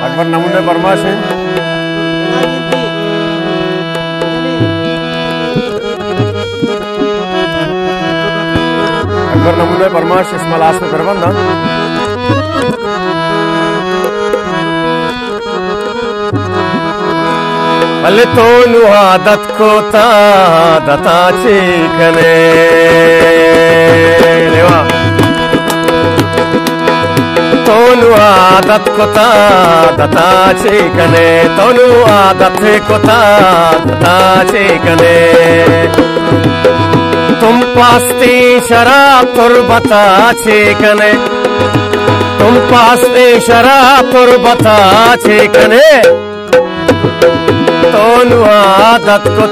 अकबर नमूने फरमाश है। अकबर नमूने फरमाश इसमलास में प्रबंध भले तो आदत को दता चीकने तोनु आदत को दता चीकने तोनु आदत को दता चीकने तुम पास्ती शराब तुरबता चीकने तुम पास्ती शराब तुरबता चीकने तोनु आदत को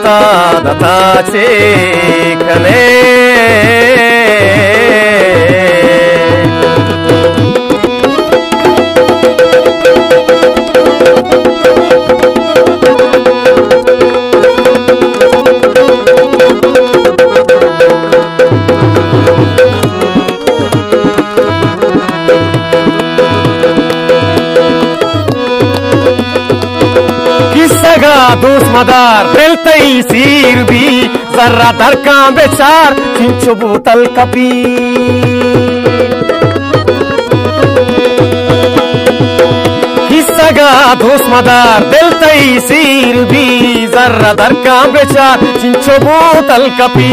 दता चीकने दोस्त मदार दिल तई सीर भी जर्रा दरका बेचार चिंचो बोतल कपी किसगा दोस्त मदार दिल तई सीर भी जर्रा दरका बेचार चिंचो बोतल कपी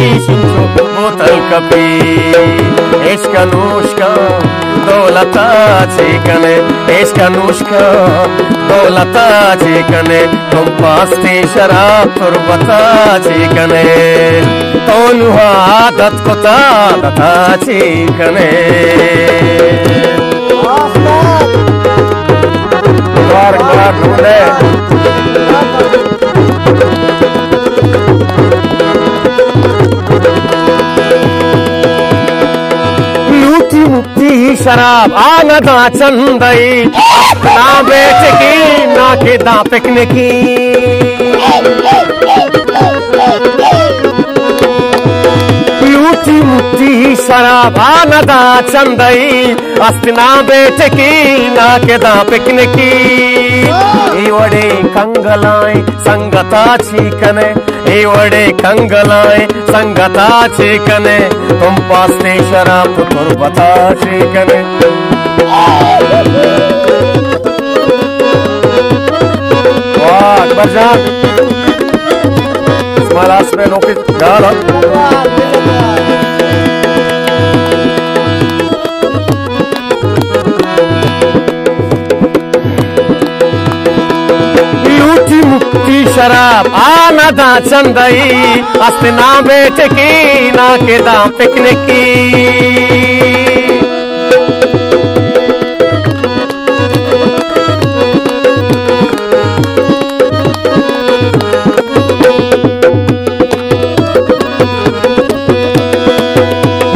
इश्क नूश्का दौलता चीकने इश्क नूश्का दौलता चीकने तुम पास्ती शराब तुरबता चीकने तोनु आदत को दता चीकने शराब आनदा चंदई ना बेच की ना के दा पिकने की लूटी मुट्ठी शराब आनदा चंदई अस्तना बेच की ना के दा पिकने की वड़े कंगलाए संगता चीकने वड़े कंगलाए संगता चीकने तुम पास्ते शराब तुरबता चीकने वाह अकबर जान इसमालास में नौकरी डाला शराब आनदा चंदई अस्तना बेच की ना के दा पिकने की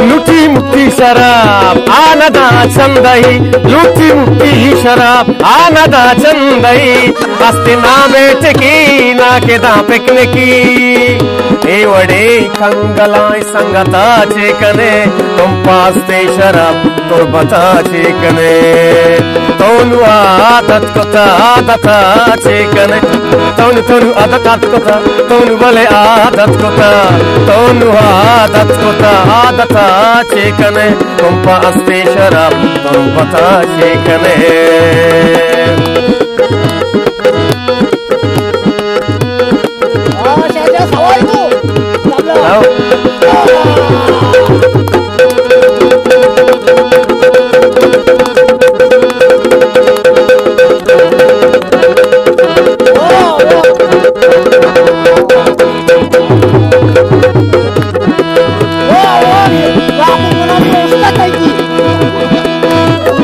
लूटी मुट्ठी शराब आनदा चंदई लूटी मुट्ठी शराब आनदा चंदई अस्तना बेच की ना के दा पिकने की वड़े कंगलाए संगता चीकने तुम पास्ते शराब तुरबता चीकने तोनु आदत को दता चीकने तोनु आदत को तोनु बोले आदत को तोनु आदत को दता चीकने तुम पास्ते शराब तुरबता चीकने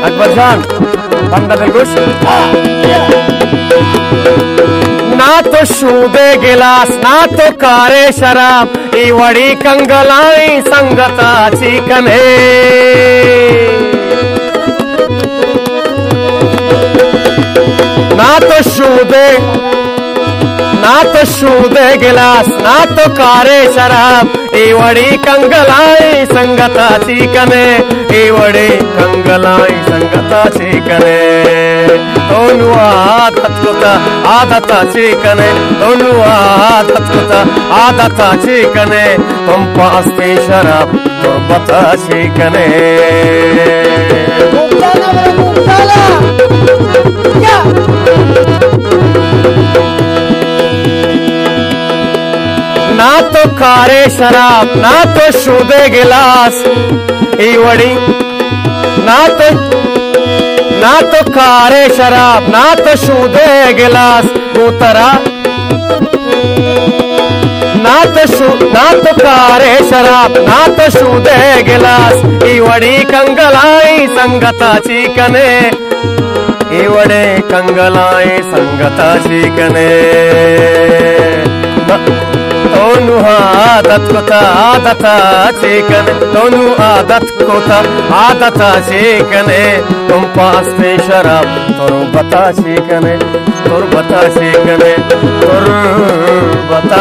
अकबर जान बंदा दिलगुश ना तो शूदे गिलास ना तो कारे शराब ई वड़ी कंगलाई संगता चीकने ना तो शूदे गिलास ना तो कारे शराब वडी कंगलाई संगताची कने वडी कंगलाई संगताची कने दोनू आदताची कने दोनू आदताची कने पंपा असते शराब तुरबताची कने ना तो खारे शराब ना तो शूदे गिलास वडी ना तो खारे शराब ना तो शूदे गिलास उतरा ना तो खारे शराब ना तो शूदे गिलास वडी कंगलाई संगताची कने वडे कंगलाई संगताची कने दोनू आदत कोता आदताची कने दोनू आदत कोता आदताची कने तुम पास में शराब तुरबताची कने तुरबताची कने तुरबताची